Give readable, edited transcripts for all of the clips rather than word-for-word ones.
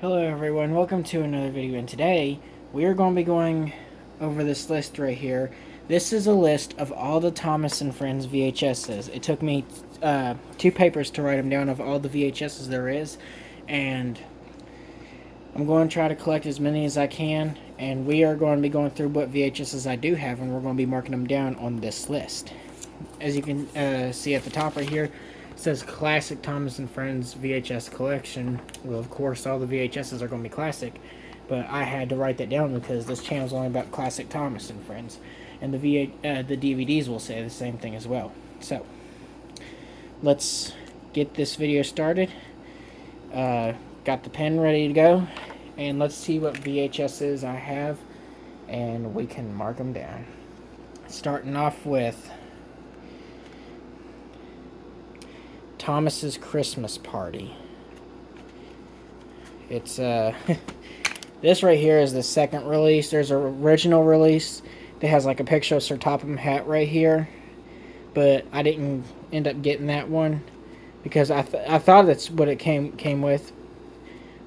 Hello everyone, welcome to another video, and today we are going to be going over this list right here. This is a list of all the Thomas and Friends VHSs. It took me 2 papers to write them down of all the VHSs there is, and I'm going to try to collect as many as I can, and we are going to be going through what VHSs I do have, and we're going to be marking them down on this list. As you can see at the top right here, it says Classic Thomas and Friends VHS Collection. Well, of course, all the VHSs are going to be classic, but I had to write that down because this channel is only about Classic Thomas and Friends, and the DVDs will say the same thing as well. So, let's get this video started. Got the pen ready to go, and let's see what VHSs I have, and we can mark them down. Starting off with Thomas's Christmas Party. It's this right here is the second release. There's an original release that has like a picture of Sir Topham Hatt right here, but I didn't end up getting that one because I thought that's what it came with,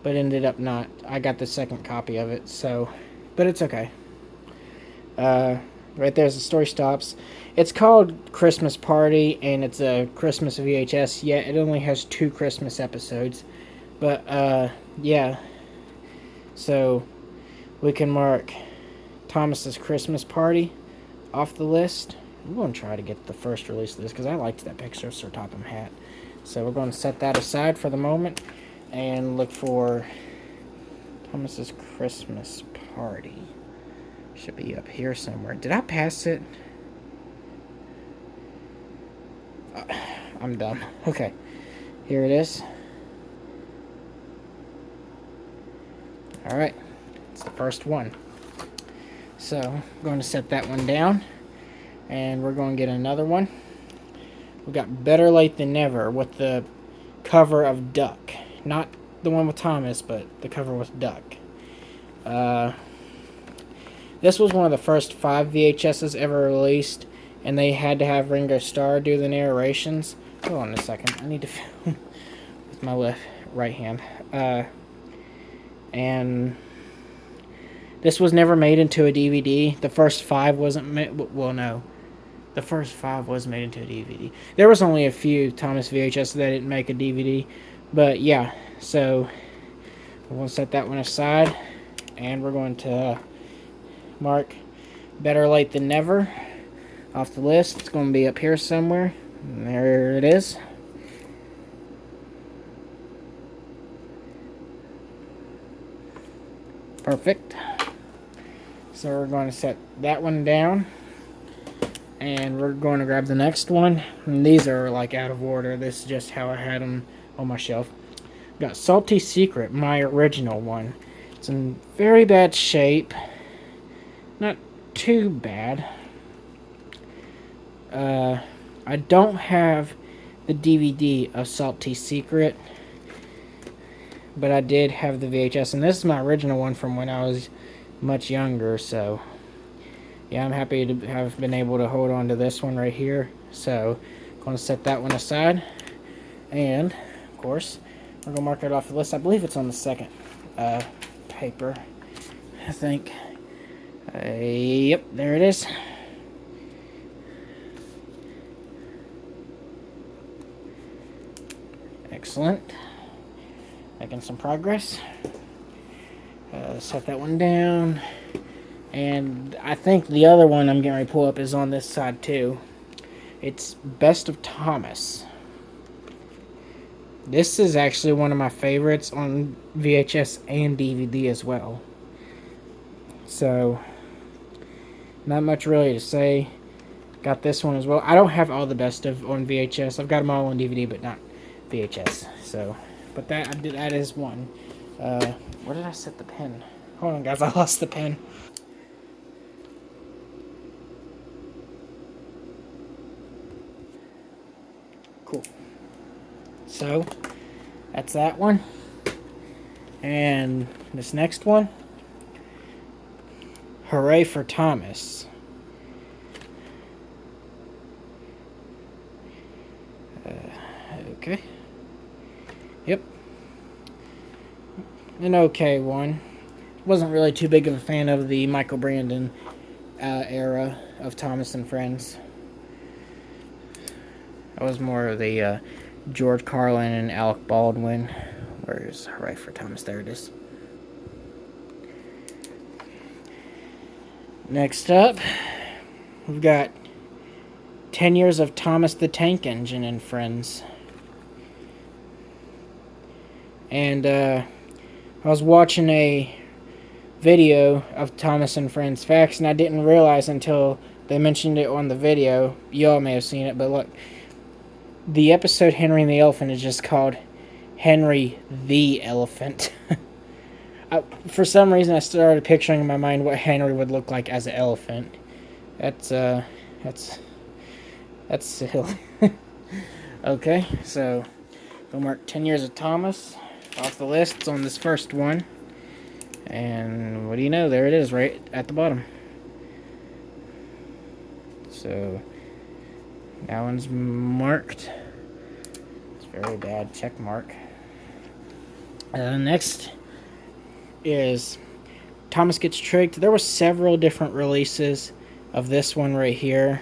but ended up not. I got the second copy of it, so, but it's okay. Right there's the story stops. It's called Christmas Party, and it's a Christmas VHS. Yeah, it only has 2 Christmas episodes, but yeah. So we can mark Thomas's Christmas Party off the list. I'm going to try to get the first release of this because I liked that picture of Sir Topham Hatt. So we're going to set that aside for the moment and look for Thomas's Christmas Party. Should be up here somewhere. Did I pass it? I'm dumb. Okay. Here it is. Alright. It's the first one. So, I'm going to set that one down. And we're going to get another one. We got Better Late Than Never with the cover of Duck. Not the one with Thomas, but the cover with Duck. This was one of the first 5 VHSs ever released, and they had to have Ringo Starr do the narrations. Hold on a second. I need to film with my right hand. And this was never made into a DVD. The first 5 wasn't made. Well, no. The first 5 was made into a DVD. There was only a few Thomas VHS that didn't make a DVD. But yeah, so we're going to set that one aside, and we're going to mark Better Late Than Never off the list. It's going to be up here somewhere. And there it is. Perfect. So we're going to set that one down. And we're going to grab the next one. And these are like out of order. This is just how I had them on my shelf. Got Salty Secret, my original one. It's in very bad shape. Not too bad. I don't have the DVD of Salty Secret, but I did have the VHS, and this is my original one from when I was much younger, so yeah, I'm happy to have been able to hold on to this one right here. So I'm going to set that one aside, and of course we're going to mark it off the list. I believe it's on the second paper, I think. Yep, there it is. Excellent. Making some progress. Set that one down. And I think the other one I'm getting ready to pull up is on this side too. It's Best of Thomas. This is actually one of my favorites on VHS and DVD as well. So, not much really to say. Got this one as well. I don't have all the Best of on VHS. I've got them all on DVD, but not VHS. So, but that is one. Where did I set the pen? Hold on, guys. I lost the pen. Cool. So, that's that one. And this next one. Hooray for Thomas. Okay. Yep. an okay one. Wasn't really too big of a fan of the Michael Brandon era of Thomas and Friends. I was more of the George Carlin and Alec Baldwin. Where's Right for Thomas? There it is. Next up, we've got 10 years of Thomas the Tank Engine and Friends. And I was watching a video of Thomas and Friends facts, and I didn't realize until they mentioned it on the video. Y'all may have seen it, but look. The episode Henry and the Elephant is just called Henry the Elephant. For some reason, I started picturing in my mind what Henry would look like as an elephant. That's silly. Okay, so we'll mark 10 years of Thomas off the list. It's on this first one. And what do you know? There it is, right at the bottom. So that one's marked. It's very bad. Check mark. Next is Thomas Gets Tricked. There were several different releases of this one right here.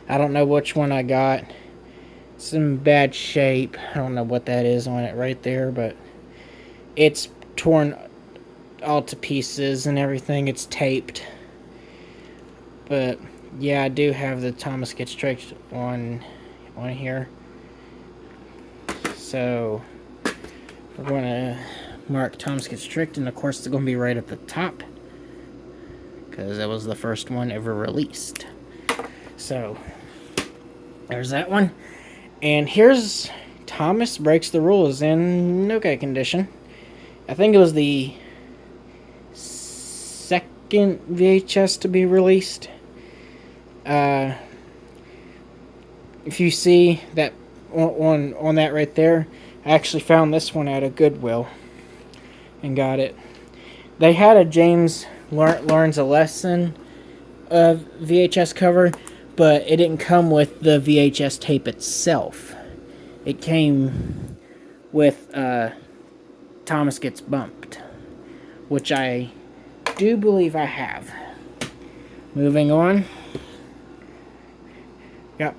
I don't know which one I got. It's in bad shape. I don't know what that is on it right there, but it's torn all to pieces and everything. It's taped. But yeah, I do have the Thomas Gets Tricked on here. So we're going to mark Thomas Gets Tricked, and of course it's going to be right at the top because that was the first one ever released. So there's that one. And here's Thomas Breaks the Rules in okay condition. I think it was the second VHS to be released. If you see that on that right there, I actually found this one at a Goodwill and got it. They had a James Learns a Lesson VHS cover, but it didn't come with the VHS tape itself. It came with Thomas Gets Bumped, which I do believe I have. Moving on. Got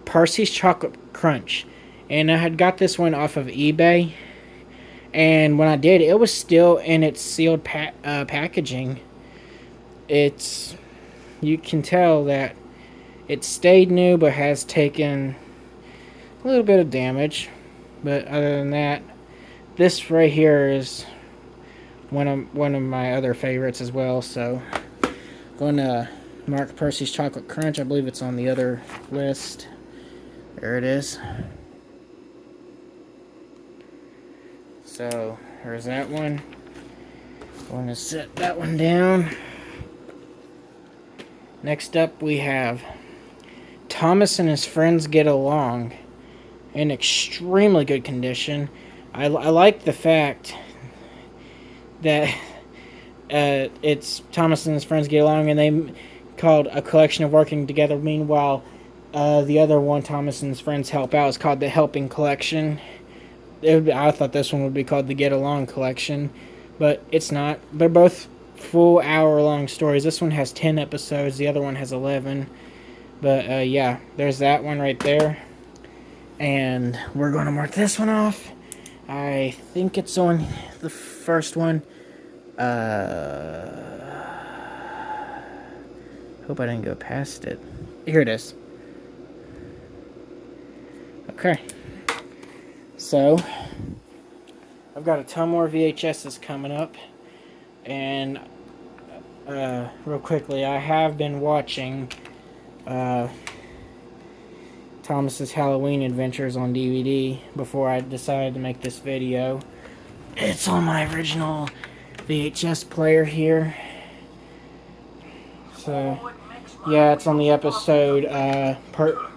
Percy's Chocolate Crunch. And I had got this one off of eBay. And when I did, it was still in its sealed packaging. You can tell that it stayed new, but has taken a little bit of damage. But other than that, this right here is one of my other favorites as well. So I'm going to mark Percy's Chocolate Crunch. I believe it's on the other list. There it is. So there's that one. Going to set that one down. Next up we have Thomas and His Friends Get Along in extremely good condition. I like the fact that it's Thomas and His Friends Get Along, and they called A Collection of Working Together. Meanwhile, the other one, Thomas and His Friends Help Out, is called The Helping Collection. I thought this one would be called the Get Along Collection, but it's not. They're both full hour-long stories. This one has 10 episodes. The other one has 11. But, yeah, there's that one right there. And we're going to mark this one off. I think it's on the first one. Hope I didn't go past it. Here it is. Okay. So, I've got a ton more VHSs coming up. And, real quickly, I have been watching Thomas's Halloween Adventures on DVD before I decided to make this video. It's on my original VHS player here. So, yeah, it's on the episode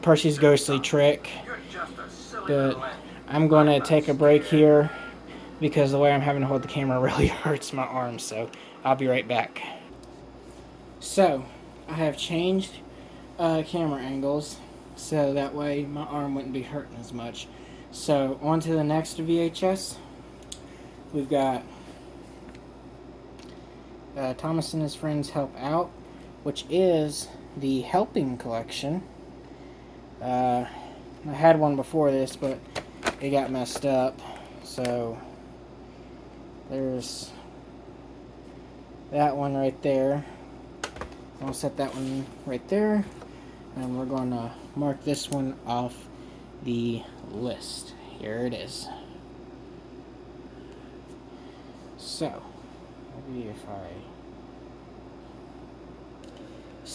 Percy's Ghostly Trick. But I'm going to take a break here because the way I'm having to hold the camera really hurts my arms. So, I'll be right back. So, I have changed camera angles so that way my arm wouldn't be hurting as much. So, on to the next VHS. We've got Thomas and His Friends Help Out, which is the Helping Collection. I had one before this, but it got messed up. So there's that one right there. I'll set that one right there. And we're going to mark this one off the list. Here it is. So, maybe if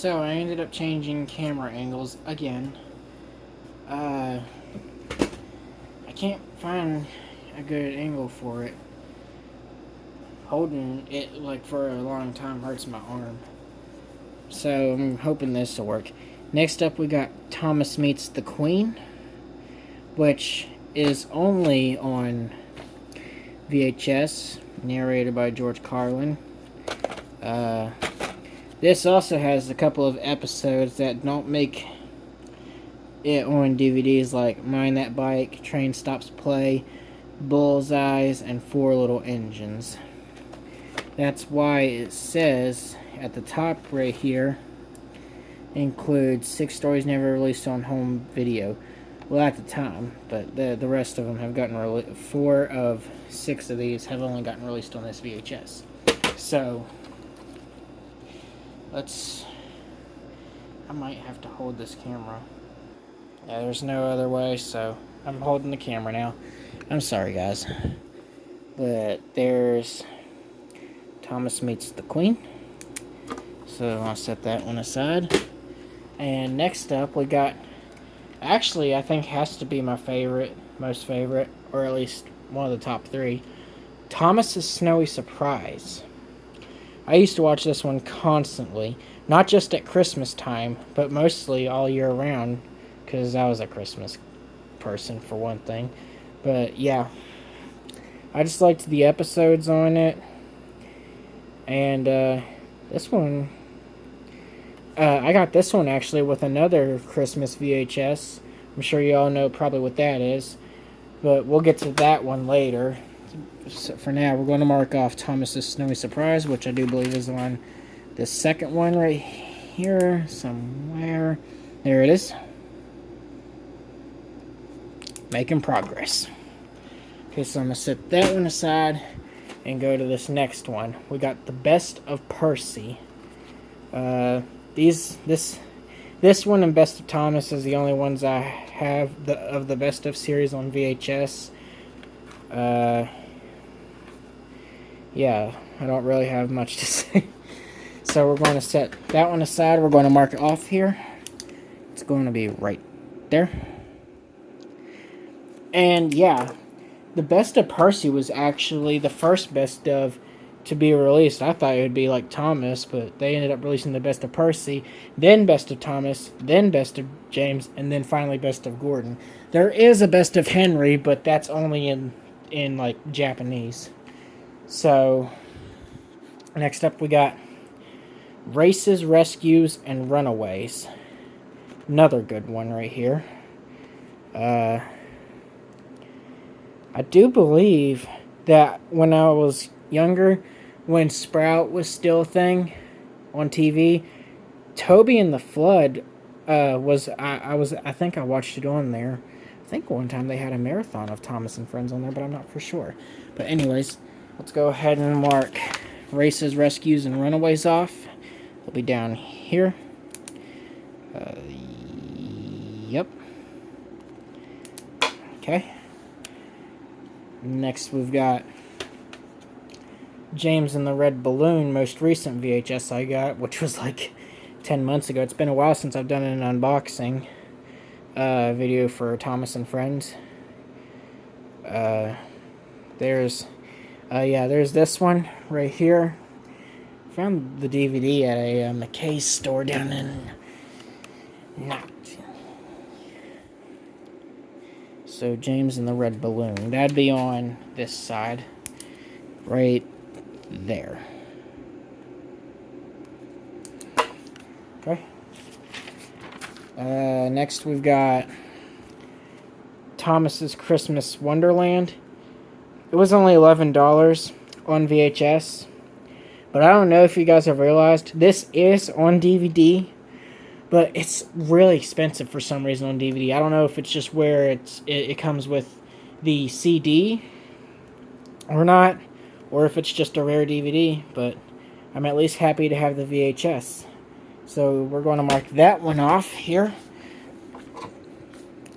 I ended up changing camera angles again. I can't find a good angle for it. Holding it like for a long time hurts my arm. So I'm hoping this will work. Next up we got Thomas Meets the Queen, which is only on VHS, narrated by George Carlin. This also has a couple of episodes that don't make it on DVDs, like Mind That Bike, Train Stops Play, Bullseyes, and Four Little Engines. That's why it says at the top right here, includes 6 stories never released on home video. Well, at the time, but the rest of them have gotten released. 4 of 6 of these have only gotten released on this VHS. So, I might have to hold this camera. Yeah, there's no other way, so I'm holding the camera now. I'm sorry, guys. But there's Thomas Meets the Queen. So I'll set that one aside. And next up, we got, actually, I think has to be my favorite, most favorite, or at least one of the top 3, Thomas's Snowy Surprise. I used to watch this one constantly, not just at Christmas time, but mostly all year round, because I was a Christmas person for one thing. But yeah, I just liked the episodes on it. And this one, I got this one actually with another Christmas VHS. I'm sure you all know probably what that is, but we'll get to that one later. So for now, we're going to mark off Thomas's Snowy Surprise, which I do believe is on the second one right here somewhere. There it is. Making progress. Okay, so I'm going to set that one aside and go to this next one. We got The Best of Percy. This one and Best of Thomas is the only ones I have of the Best of series on VHS. Yeah, I don't really have much to say. So we're going to set that one aside. We're going to mark it off here. It's going to be right there. And yeah, the Best of Percy was actually the first Best of to be released. I thought it would be like Thomas, but they ended up releasing the Best of Percy, then Best of Thomas, then Best of James, and then finally Best of Gordon. There is a Best of Henry, but that's only in like Japanese. So next up we got Races, Rescues, and Runaways. Another good one right here. I do believe that when I was younger, when Sprout was still a thing on TV, Toby and the Flood I think I watched it on there. I think one time they had a marathon of Thomas and Friends on there, but I'm not for sure. But anyways, let's go ahead and mark Races, Rescues, and Runaways off. They'll be down here. Yep. Okay. Next we've got James and the Red Balloon, most recent VHS I got, which was like 10 months ago. It's been a while since I've done an unboxing video for Thomas and Friends. There's this one right here. Found the DVD at a McKay's store down in Knott. So James and the Red Balloon. That'd be on this side. Right there. Okay. Next we've got Thomas's Christmas Wonderland. It was only $11 on VHS. But I don't know if you guys have realized, this is on DVD, but it's really expensive for some reason on DVD. I don't know if it's just where it comes with the CD or not, or if it's just a rare DVD, but I'm at least happy to have the VHS. So we're going to mark that one off here.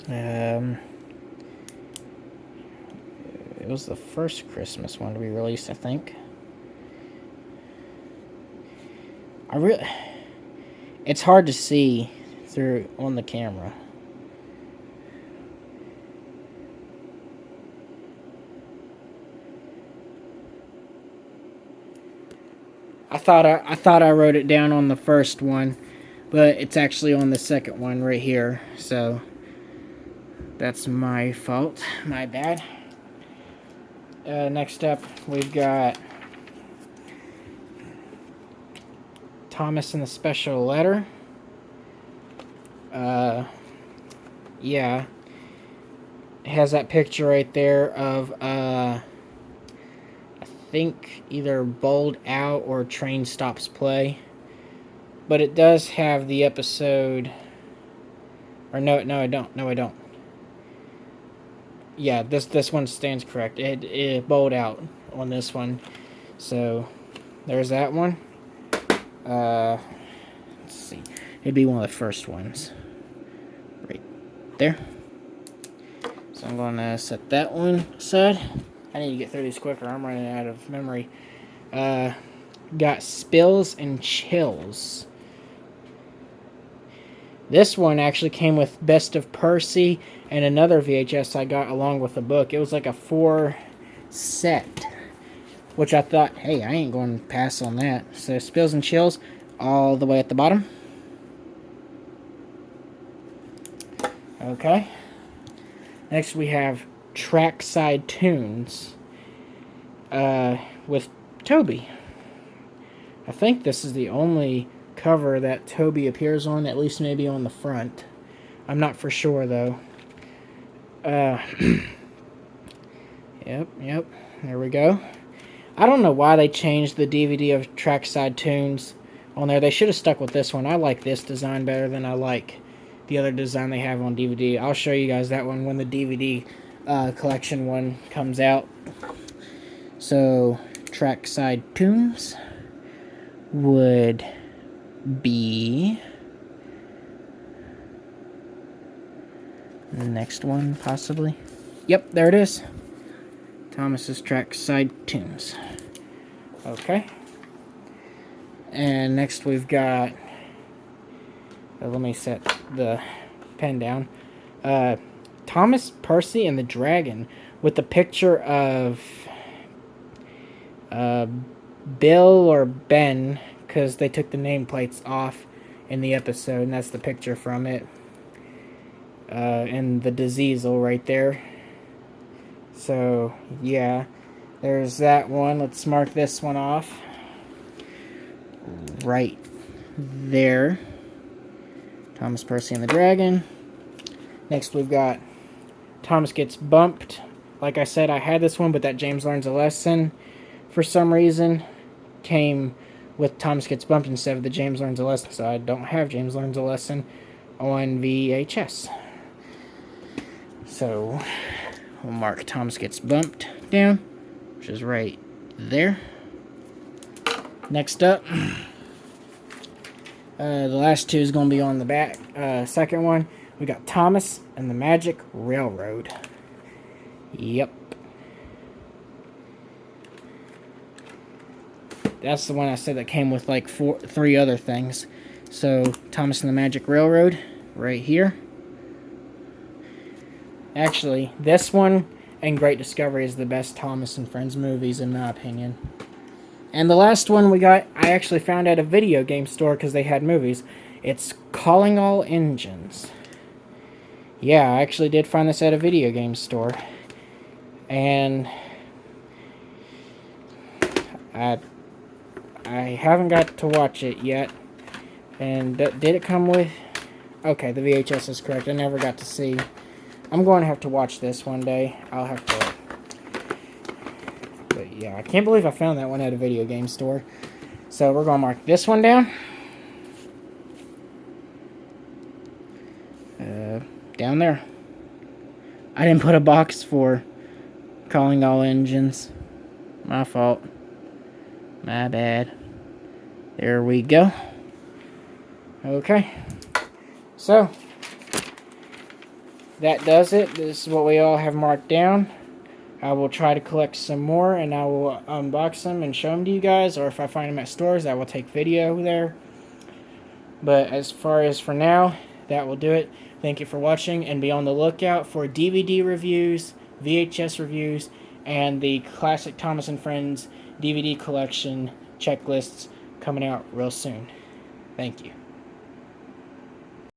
It was the first Christmas one to be released, I think. It's hard to see through on the camera. I thought I wrote it down on the first one, but it's actually on the second one right here. So that's my fault. My bad. Next up, we've got Thomas and the Special Letter. Yeah. It has that picture right there of, I think either bowled out or train stops play. But it does have the episode, or no, I don't. Yeah, this one stands correct. It bowled out on this one. So, there's that one. Let's see. It'd be one of the first ones. Right there. So I'm going to set that one aside. I need to get through these quicker. I'm running out of memory. Got Spills and Chills. This one actually came with Best of Percy and another VHS I got along with the book. It was like a 4 set, which I thought, hey, I ain't going to pass on that. So Spills and Chills all the way at the bottom. Okay. Next we have Trackside Tunes with Toby. I think this is the only cover that Toby appears on, at least maybe on the front. I'm not for sure, though. Yep, there we go. I don't know why they changed the DVD of Trackside Tunes on there. They should have stuck with this one. I like this design better than I like the other design they have on DVD. I'll show you guys that one when the DVD collection one comes out. So, Trackside Tunes would be the next one, possibly. Yep, there it is. Thomas's Trackside Tunes. Okay. And next we've got, let me set the pen down. Thomas, Percy, and the Dragon with the picture of Bill or Ben, because they took the nameplates off in the episode, and that's the picture from it. And the Diesel right there. So, yeah, there's that one. Let's mark this one off. Right there. Thomas, Percy, and the Dragon. Next we've got Thomas Gets Bumped. Like I said, I had this one, but that James Learns a Lesson, for some reason, came with Thomas Gets Bumped instead of the James Learns a Lesson. So I don't have James Learns a Lesson on VHS. So we'll mark Thomas Gets Bumped down, which is right there. Next up, the last two is going to be on the back. Second one, we got Thomas and the Magic Railroad. Yep. That's the one I said that came with like 3 other things. So, Thomas and the Magic Railroad, right here. Actually, this one and Great Discovery is the best Thomas and Friends movies, in my opinion. And the last one we got, I actually found at a video game store because they had movies. It's Calling All Engines. Yeah, I actually did find this at a video game store. And I haven't got to watch it yet. And did it come with... Okay, the VHS is correct. I never got to see. I'm going to have to watch this one day. I'll have to... But yeah, I can't believe I found that one at a video game store. So we're going to mark this one down. Down there. I didn't put a box for calling all engines. My fault. My bad. There we go. Okay. So, that does it. This is what we all have marked down. I will try to collect some more, and I will unbox them and show them to you guys, or if I find them at stores, I will take video there. But as far as for now, that will do it. Thank you for watching, and be on the lookout for DVD reviews, VHS reviews, and the classic Thomas & Friends DVD collection checklists coming out real soon. Thank you.